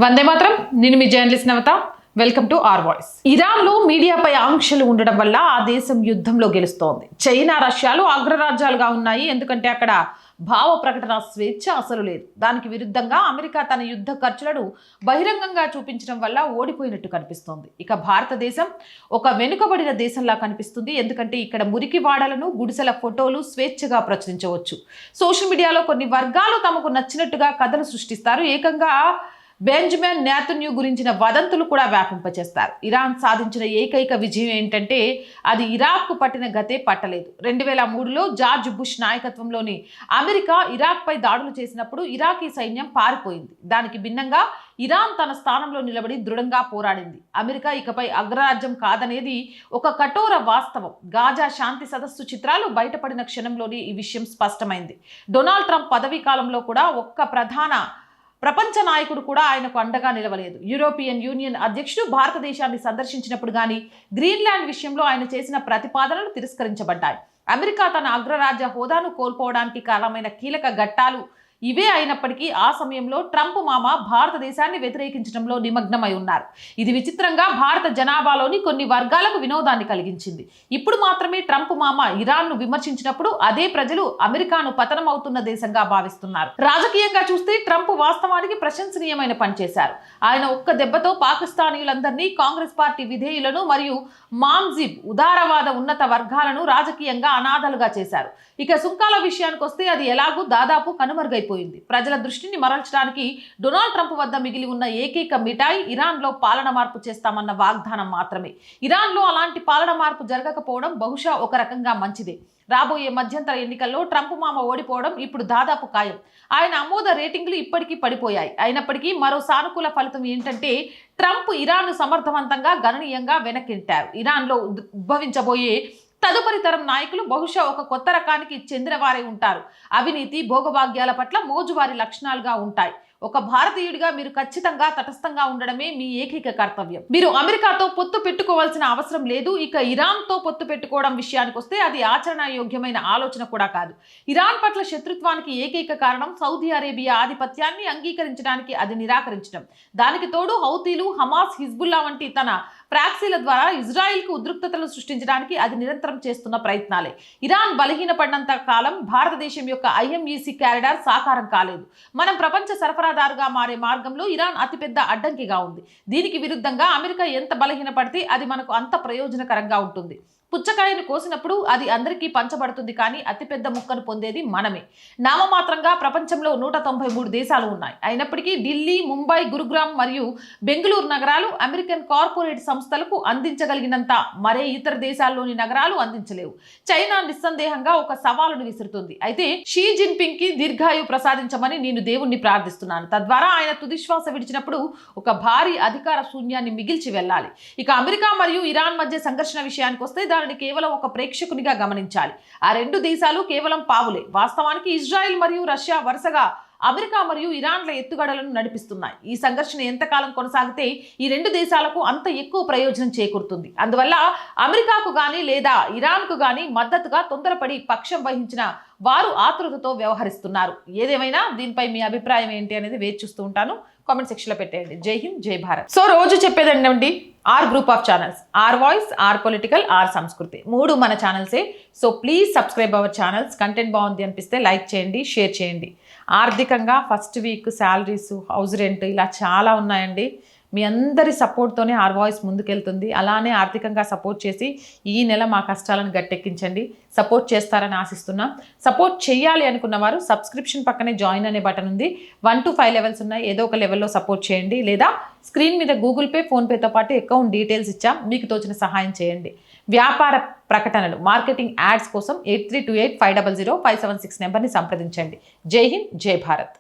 వందే మాత్రం. నేను మీ journalist Navatha. Welcome to R voice. ఇరాన్లో మీడియాపై ఆంక్షలు ఉండడం వల్ల ఆ దేశం యుద్ధంలో గెలుస్తోంది. చైనా, రష్యాలు అగ్రరాజ్యాలుగా ఉన్నాయి. ఎందుకంటే అక్కడ భావ ప్రకటన స్వేచ్ఛ అసలు లేదు. దానికి విరుద్ధంగా అమెరికా తన యుద్ధ ఖర్చులను బహిరంగంగా చూపించడం వల్ల ఓడిపోయినట్టు కనిపిస్తోంది. ఇక భారతదేశం ఒక వెనుకబడిన దేశంలా కనిపిస్తుంది. ఎందుకంటే ఇక్కడ మురికి వాడలను, గుడిసెల ఫోటోలు స్వేచ్ఛగా ప్రచురించవచ్చు. సోషల్ మీడియాలో కొన్ని వర్గాలు తమకు నచ్చినట్టుగా కథలు సృష్టిస్తారు. ఏకంగా బెంజమిన్ నెతన్యాహు గురించిన వదంతులు కూడా వ్యాపింపచేస్తారు. ఇరాన్ సాధించిన ఏకైక విజయం ఏంటంటే అది ఇరాక్కు పట్టిన గతే పట్టలేదు. 2003లో జార్జ్ బుష్ నాయకత్వంలోని అమెరికా ఇరాక్పై దాడులు చేసినప్పుడు ఇరాకీ సైన్యం పారిపోయింది. దానికి భిన్నంగా ఇరాన్ తన స్థానంలో నిలబడి దృఢంగా పోరాడింది. అమెరికా ఇకపై అగ్రరాజ్యం కాదనేది ఒక కఠోర వాస్తవం. గాజా శాంతి సదస్సు చిత్రాలు బయటపడిన క్షణంలోనే ఈ విషయం స్పష్టమైంది. డొనాల్డ్ ట్రంప్ పదవీ కాలంలో కూడా ఒక్క ప్రపంచ నాయకుడు కూడా ఆయనకు అండగా నిలవలేదు. యూరోపియన్ యూనియన్ అధ్యక్షుడు భారతదేశాన్ని సందర్శించినప్పుడు కానీ గ్రీన్లాండ్ విషయంలో ఆయన చేసిన ప్రతిపాదనలు తిరస్కరించబడ్డాయి. అమెరికా తన అగ్రరాజ్య హోదాను కోల్పోవడానికి కారణమైన కీలక ఘట్టాలు ఇవే అయినప్పటికీ ఆ సమయంలో ట్రంప్ మామ భారతదేశాన్ని వ్యతిరేకించడంలో నిమగ్నమై ఉన్నారు. ఇది విచిత్రంగా భారత జనాభాలోని కొన్ని వర్గాలకు వినోదాన్ని కలిగించింది. ఇప్పుడు మాత్రమే ట్రంప్ మామ ఇరాన్ను విమర్శించినప్పుడు అదే ప్రజలు అమెరికాను పతనం అవుతున్న దేశంగా భావిస్తున్నారు. రాజకీయంగా చూస్తే ట్రంప్ వాస్తవానికి ప్రశంసనీయమైన పని చేశారు. ఆయన ఒక్క దెబ్బతో పాకిస్తానీయులందరినీ, కాంగ్రెస్ పార్టీ విధేయులను మరియు మాంజిబ్ ఉదారవాద ఉన్నత వర్గాలను రాజకీయంగా అనాథలుగా చేశారు. ఇక సుంకాల విషయానికి వస్తే అది ఎలాగూ దాదాపు కనుమరుగైపోయింది. ప్రజల దృష్టిని మరల్చడానికి డొనాల్డ్ ట్రంప్ వద్ద మిగిలి ఉన్న ఏకైక మిఠాయి ఇరాన్లో పాలన మార్పు చేస్తామన్న వాగ్దానం మాత్రమే. ఇరాన్లో అలాంటి పాలన మార్పు జరగకపోవడం బహుశా ఒక రకంగా మంచిదే. రాబోయే మధ్యంతర ఎన్నికల్లో ట్రంప్ మామ ఓడిపోవడం ఇప్పుడు దాదాపు ఖాయం. ఆయన ఆమోద రేటింగ్లు ఇప్పటికీ పడిపోయాయి. అయినప్పటికీ మరో సానుకూల ఫలితం ఏంటంటే ట్రంప్ ఇరాన్ను సమర్థవంతంగా గణనీయంగా వెనక్కింటారు. ఇరాన్లో ఉద్భవించబోయే తదుపరి తరం నాయకులు బహుశా ఒక కొత్త రకానికి చెందిన వారే ఉంటారు. అవినీతి, భోగభాగ్యాల పట్ల మోజువారి లక్షణాలుగా ఉంటాయి. ఒక భారతీయుడిగా మీరు ఖచ్చితంగా తటస్థంగా ఉండడమే మీ ఏకైక కర్తవ్యం. మీరు అమెరికాతో పొత్తు పెట్టుకోవాల్సిన అవసరం లేదు. ఇక ఇరాన్తో పొత్తు పెట్టుకోవడం విషయానికి వస్తే అది ఆచరణయోగ్యమైన ఆలోచన కూడా కాదు. ఇరాన్ పట్ల శత్రుత్వానికి ఏకైక కారణం సౌదీ అరేబియా ఆధిపత్యాన్ని అంగీకరించడానికి అది నిరాకరించడం. దానికి తోడు హౌతీలు, హమాస్, హిజ్బుల్లా వంటి తన ప్రాక్సీల ద్వారా ఇజ్రాయిల్కు ఉద్రిక్తతలు సృష్టించడానికి అది నిరంతరం చేస్తున్న ప్రయత్నాలే. ఇరాన్ బలహీనపడినంత కాలం భారతదేశం యొక్క ఐఎంఈసీ కారిడార్ సాకారం కాలేదు. మనం ప్రపంచ సరఫరాదారుగా మారే మార్గంలో ఇరాన్ అతిపెద్ద అడ్డంకిగా ఉంది. దీనికి విరుద్ధంగా అమెరికా ఎంత బలహీనపడితే అది మనకు అంత ప్రయోజనకరంగా ఉంటుంది. పుచ్చకాయను కోసినప్పుడు అది అందరికీ పంచబడుతుంది, కానీ అతిపెద్ద ముక్కను పొందేది మనమే. నామమాత్రంగా ప్రపంచంలో 193 దేశాలు ఉన్నాయి. అయినప్పటికీ ఢిల్లీ, ముంబై, గురుగ్రామ్ మరియు బెంగళూరు నగరాలు అమెరికన్ కార్పొరేట్ సంస్థలకు అందించగలిగినంత మరే ఇతర దేశాల్లోని నగరాలు అందించలేవు. చైనా నిస్సందేహంగా ఒక సవాలును విసురుతుంది. అయితే షీ జిన్పింగ్ కి దీర్ఘాయు ప్రసాదించమని నేను దేవుణ్ణి ప్రార్థిస్తున్నాను. తద్వారా ఆయన తుదిశ్వాస విడిచినప్పుడు ఒక భారీ అధికార శూన్యాన్ని మిగిల్చి వెళ్ళాలి. ఇక అమెరికా మరియు ఇరాన్ మధ్య సంఘర్షణ విషయానికి వస్తే కేవలం ఒక ప్రేక్షకునిగా గమనించాలి. ఆ రెండు దేశాలు కేవలం పావులే. వాస్తవానికి ఇజ్రాయెల్ మరియు రష్యా వరుసగా అమెరికా మరియు ఇరాన్ల ఎత్తుగడలను నడిపిస్తున్నాయి. ఈ సంఘర్షణ ఎంతకాలం కొనసాగితే ఈ రెండు దేశాలకు అంత ఎక్కువ ప్రయోజనం చేకూరుతుంది. అందువల్ల అమెరికాకు గానీ లేదా ఇరాన్కు గానీ మద్దతుగా తొందరపడి పక్షం వహించిన వారు ఆతృతతో వ్యవహరిస్తున్నారు. ఏదేమైనా దీనిపై మీ అభిప్రాయం ఏంటి అనేది వేచి చూస్తూ ఉంటాను. కామెంట్ సెక్షన్లో పెట్టేయండి. జై హింద్, జై భారత్. సో రోజు చెప్పేదండి, R group of channels, R voice, R political, R Sanskriti, 3 మన ఛానల్సే. So please subscribe our channels. Content బాగుంది అనిపిస్తే లైక్ చేయండి, షేర్ చేయండి. ఆర్థికంగా first week salaries, house rent ఇలా చాలా ఉన్నాయండి. మీ అందరి సపోర్ట్తోనే ఆర్ వాయిస్ ముందుకెళ్తుంది. అలానే ఆర్థికంగా సపోర్ట్ చేసి ఈ నెల మా కష్టాలను గట్టెక్కించండి. సపోర్ట్ చేస్తారని ఆశిస్తున్నా. సపోర్ట్ చేయాలి అనుకున్న వారు సబ్స్క్రిప్షన్ పక్కనే జాయిన్ అనే బటన్ ఉంది. 1 to 5 లెవెల్స్ ఉన్నాయి. ఏదో ఒక లెవెల్లో సపోర్ట్ చేయండి. లేదా స్క్రీన్ మీద గూగుల్ పే, ఫోన్పేతో పాటు అకౌంట్ డీటెయిల్స్ ఇచ్చాం, మీకు తోచిన సహాయం చేయండి. వ్యాపార ప్రకటనలు, మార్కెటింగ్ యాడ్స్ కోసం 8328500576 నెంబర్ని సంప్రదించండి. జై హింద్, జై భారత్.